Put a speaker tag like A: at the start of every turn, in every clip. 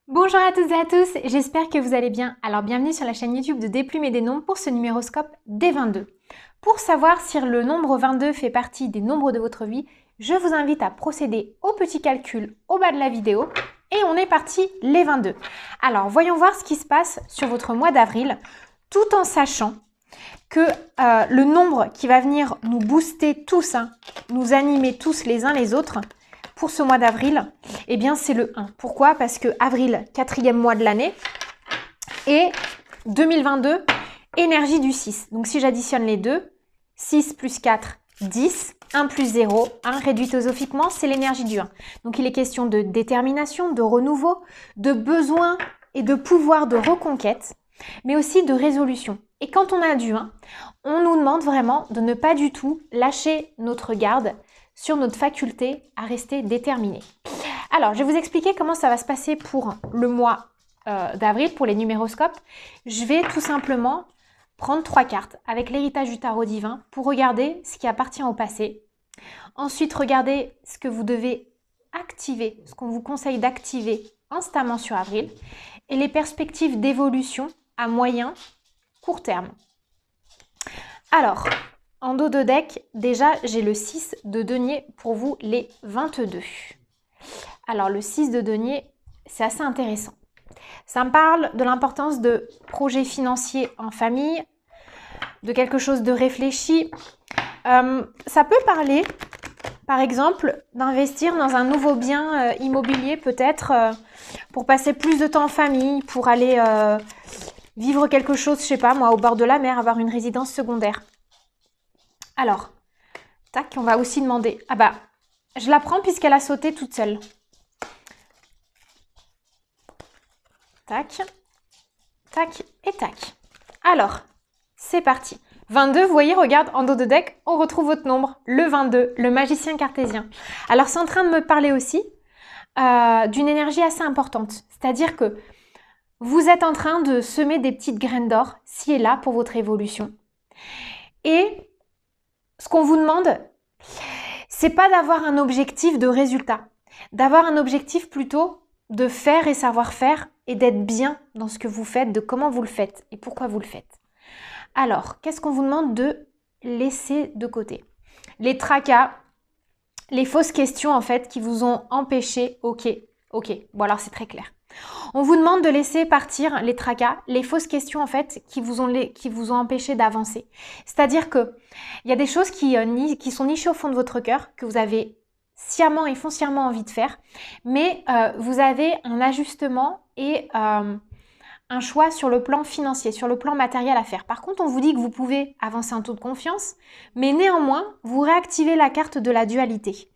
A: Bonjour à toutes et à tous, j'espère que vous allez bien. Alors bienvenue sur la chaîne YouTube de Des Plumes et des Nombres pour ce numéroscope des 22. Pour savoir si le nombre 22 fait partie des nombres de votre vie, je vous invite à procéder au petit calcul au bas de la vidéo. Et on est parti les 22. Alors voyons voir ce qui se passe sur votre mois d'avril, tout en sachant que le nombre qui va venir nous booster tous, nous animer tous les uns les autres, pour ce mois d'avril, eh bien c'est le 1. Pourquoi? Parce que avril, 4e mois de l'année, et 2022, énergie du 6. Donc si j'additionne les deux, 6 plus 4, 10, 1 plus 0, 1 réduit osophiquement, c'est l'énergie du 1. Donc il est question de détermination, de renouveau, de besoin et de pouvoir de reconquête, mais aussi de résolution. Et quand on a du 1, on nous demande vraiment de ne pas du tout lâcher notre garde sur notre faculté à rester déterminé. Alors, je vais vous expliquer comment ça va se passer pour le mois d'avril, pour les numéroscopes. Je vais tout simplement prendre 3 cartes avec l'héritage du tarot divin pour regarder ce qui appartient au passé. Ensuite, regardez ce que vous devez activer, ce qu'on vous conseille d'activer instamment sur avril, et les perspectives d'évolution à moyen, court terme. Alors, en dos de deck, déjà, j'ai le 6 de denier pour vous, les 22. Alors, le 6 de denier, c'est assez intéressant. Ça me parle de l'importance de projets financiers en famille, de quelque chose de réfléchi. Ça peut parler, par exemple, d'investir dans un nouveau bien immobilier, peut-être, pour passer plus de temps en famille, pour aller vivre quelque chose, je sais pas moi, au bord de la mer, avoir une résidence secondaire. Alors, tac, on va aussi demander. Ah bah, je la prends puisqu'elle a sauté toute seule. Tac, tac et tac. Alors, c'est parti. 22, vous voyez, regarde, en dos de deck, on retrouve votre nombre, le 22, le magicien cartésien. Alors, c'est en train de me parler aussi d'une énergie assez importante. C'est-à-dire que vous êtes en train de semer des petites graines d'or, ci et là, pour votre évolution. Et ce qu'on vous demande, c'est pas d'avoir un objectif de résultat, d'avoir un objectif plutôt de faire et savoir faire et d'être bien dans ce que vous faites, de comment vous le faites et pourquoi vous le faites. Alors, qu'est-ce qu'on vous demande de laisser de côté? Les tracas, les fausses questions en fait qui vous ont empêché, ok, bon alors c'est très clair. On vous demande de laisser partir les tracas, les fausses questions en fait qui vous ont empêché d'avancer. C'est-à-dire que il y a des choses qui sont nichées au fond de votre cœur, que vous avez sciemment et foncièrement envie de faire, mais vous avez un ajustement et un choix sur le plan financier, sur le plan matériel à faire. Par contre, on vous dit que vous pouvez avancer en toute confiance, mais néanmoins, vous réactivez la carte de la dualité.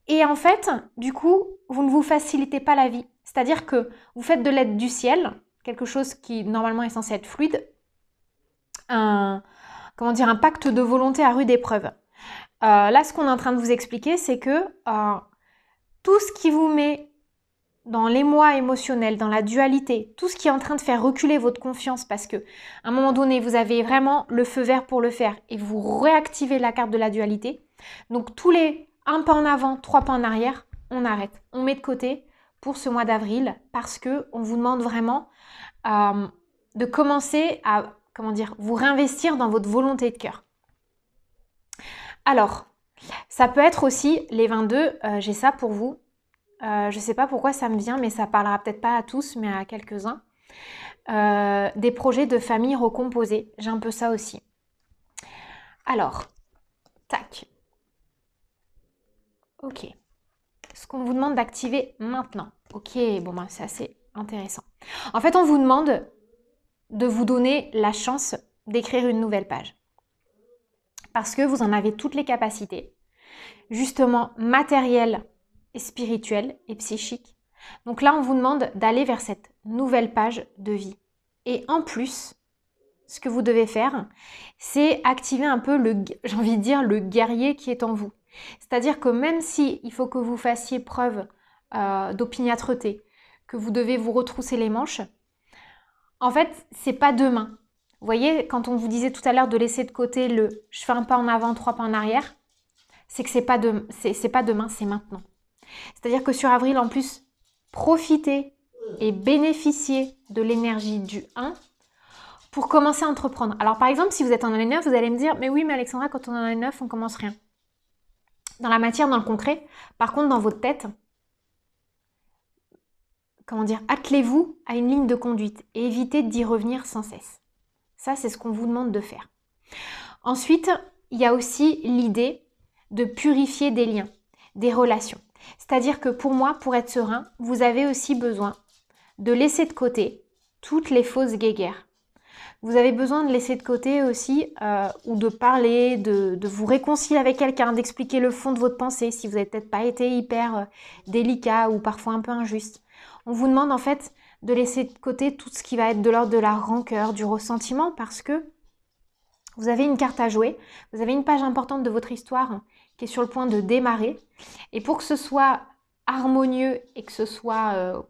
A: Et en fait, du coup, vous ne vous facilitez pas la vie. C'est-à-dire que vous faites de l'aide du ciel, quelque chose qui normalement est censé être fluide, un pacte de volonté à rude épreuve. Là, ce qu'on est en train de vous expliquer, c'est que tout ce qui vous met dans l'émoi émotionnel, dans la dualité, tout ce qui est en train de faire reculer votre confiance parce que à un moment donné, vous avez vraiment le feu vert pour le faire et vous réactivez la carte de la dualité. Donc tous les 1 pas en avant, 3 pas en arrière, on arrête. On met de côté pour ce mois d'avril parce qu'on vous demande vraiment de commencer à vous réinvestir dans votre volonté de cœur. Alors, ça peut être aussi, les 22, j'ai ça pour vous. Je ne sais pas pourquoi ça me vient, mais ça parlera peut-être pas à tous, mais à quelques-uns. Des projets de famille recomposés. J'ai un peu ça aussi. Alors, tac. Ok. Ce qu'on vous demande d'activer maintenant. Ok, bon ben c'est assez intéressant. En fait, on vous demande de vous donner la chance d'écrire une nouvelle page. Parce que vous en avez toutes les capacités. Justement, matérielles, et spirituelle et psychique. Donc là, on vous demande d'aller vers cette nouvelle page de vie. Et en plus, ce que vous devez faire, c'est activer un peu j'ai envie de dire, le guerrier qui est en vous. C'est-à-dire que même si il faut que vous fassiez preuve d'opiniâtreté, que vous devez vous retrousser les manches, en fait, c'est pas demain. Vous voyez, quand on vous disait tout à l'heure de laisser de côté le « je fais un pas en avant, 3 pas en arrière », c'est que c'est pas demain, c'est maintenant. C'est-à-dire que sur avril, en plus, profitez et bénéficier de l'énergie du 1 pour commencer à entreprendre. Alors par exemple, si vous êtes en année 9, vous allez me dire « Mais oui, mais Alexandra, quand on est en année 9, on commence rien. » Dans la matière, dans le concret, par contre, dans votre tête, attelez-vous à une ligne de conduite et évitez d'y revenir sans cesse. Ça, c'est ce qu'on vous demande de faire. Ensuite, il y a aussi l'idée de purifier des liens, des relations. C'est-à-dire que pour moi, pour être serein, vous avez aussi besoin de laisser de côté toutes les fausses guéguerres. Vous avez besoin de laisser de côté aussi, ou de parler, de vous réconcilier avec quelqu'un, d'expliquer le fond de votre pensée si vous n'avez peut-être pas été hyper délicat ou parfois un peu injuste. On vous demande en fait de laisser de côté tout ce qui va être de l'ordre de la rancœur, du ressentiment, parce que vous avez une carte à jouer, vous avez une page importante de votre histoire qui est sur le point de démarrer. Et pour que ce soit harmonieux et que ce soit,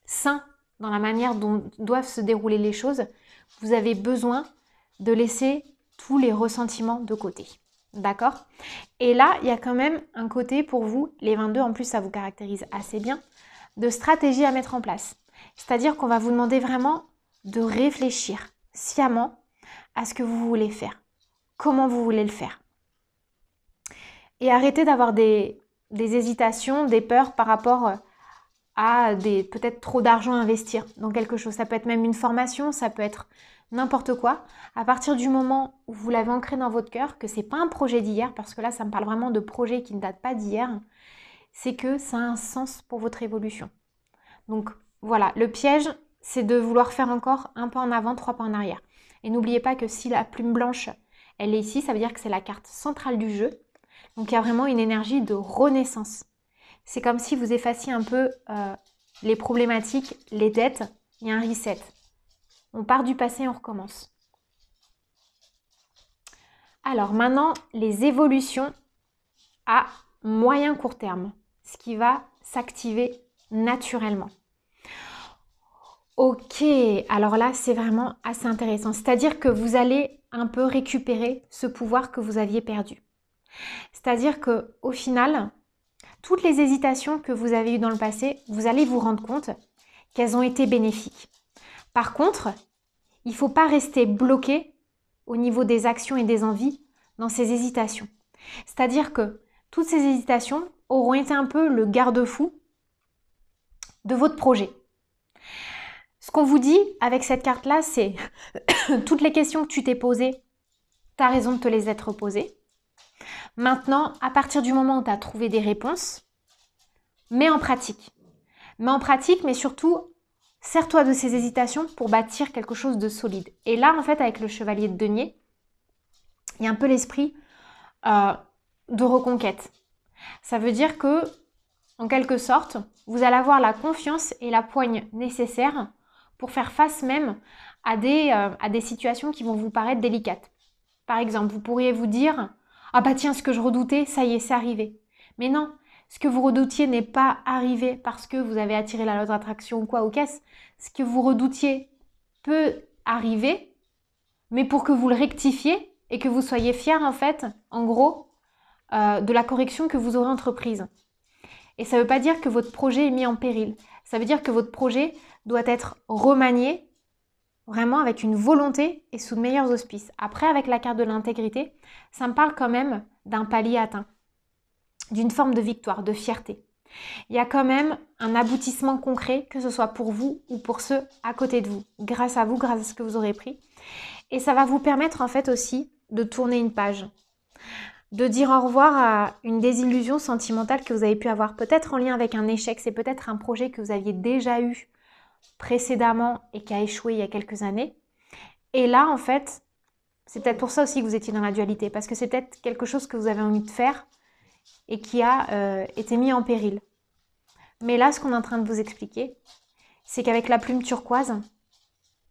A: sain dans la manière dont doivent se dérouler les choses, vous avez besoin de laisser tous les ressentiments de côté. D'accord? Et là, il y a quand même un côté pour vous, les 22, en plus ça vous caractérise assez bien, de stratégie à mettre en place. C'est-à-dire qu'on va vous demander vraiment de réfléchir sciemment à ce que vous voulez faire, comment vous voulez le faire. Et arrêtez d'avoir des hésitations, des peurs par rapport à peut-être trop d'argent à investir dans quelque chose. Ça peut être même une formation, ça peut être n'importe quoi. À partir du moment où vous l'avez ancré dans votre cœur, que ce n'est pas un projet d'hier, parce que là, ça me parle vraiment de projet qui ne date pas d'hier, c'est que ça a un sens pour votre évolution. Donc voilà, le piège, c'est de vouloir faire encore un pas en avant, 3 pas en arrière. Et n'oubliez pas que si la plume blanche, elle est ici, ça veut dire que c'est la carte centrale du jeu. Donc il y a vraiment une énergie de renaissance. C'est comme si vous effaciez un peu les problématiques, les dettes, il y a un reset. On part du passé et on recommence. Alors maintenant, les évolutions à moyen court terme, ce qui va s'activer naturellement. Ok, alors là, c'est vraiment assez intéressant. C'est-à-dire que vous allez un peu récupérer ce pouvoir que vous aviez perdu. C'est-à-dire qu'au final, toutes les hésitations que vous avez eues dans le passé, vous allez vous rendre compte qu'elles ont été bénéfiques. Par contre, il ne faut pas rester bloqué au niveau des actions et des envies dans ces hésitations. C'est-à-dire que toutes ces hésitations auront été un peu le garde-fou de votre projet. Ce qu'on vous dit avec cette carte-là, c'est toutes les questions que tu t'es posées, tu as raison de te les être posées. Maintenant, à partir du moment où tu as trouvé des réponses, mets en pratique. Mets en pratique, mais surtout, sers-toi de ces hésitations pour bâtir quelque chose de solide. Et là, en fait, avec le chevalier de denier, il y a un peu l'esprit de reconquête. Ça veut dire que, en quelque sorte, vous allez avoir la confiance et la poigne nécessaires pour faire face même à des situations qui vont vous paraître délicates. Par exemple, vous pourriez vous dire « Ah bah tiens, ce que je redoutais, ça y est, c'est arrivé. » Mais non, ce que vous redoutiez n'est pas arrivé parce que vous avez attiré la loi d'attraction ou quoi ou qu'est-ce. Ce que vous redoutiez peut arriver, mais pour que vous le rectifiez et que vous soyez fiers, en fait, en gros, de la correction que vous aurez entreprise. Et ça ne veut pas dire que votre projet est mis en péril. Ça veut dire que votre projet doit être remanié vraiment avec une volonté et sous de meilleurs auspices. Après, avec la carte de l'intégrité, ça me parle quand même d'un palier atteint, d'une forme de victoire, de fierté. Il y a quand même un aboutissement concret, que ce soit pour vous ou pour ceux à côté de vous, grâce à vous, grâce à ce que vous aurez pris. Et ça va vous permettre en fait aussi de tourner une page, de dire au revoir à une désillusion sentimentale que vous avez pu avoir, peut-être en lien avec un échec, c'est peut-être un projet que vous aviez déjà eu précédemment et qui a échoué il y a quelques années. Et là, en fait, c'est peut-être pour ça aussi que vous étiez dans la dualité, parce que c'est peut-être quelque chose que vous avez envie de faire et qui a été mis en péril. Mais là, ce qu'on est en train de vous expliquer, c'est qu'avec la plume turquoise,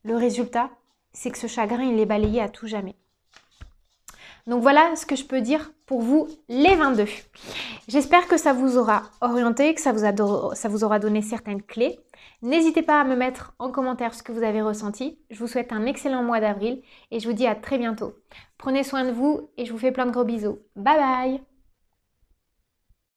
A: le résultat, c'est que ce chagrin, il est balayé à tout jamais. Donc voilà ce que je peux dire pour vous, les 22. J'espère que ça vous aura orienté, que ça vous aura donné certaines clés. N'hésitez pas à me mettre en commentaire ce que vous avez ressenti. Je vous souhaite un excellent mois d'avril et je vous dis à très bientôt. Prenez soin de vous et je vous fais plein de gros bisous. Bye bye!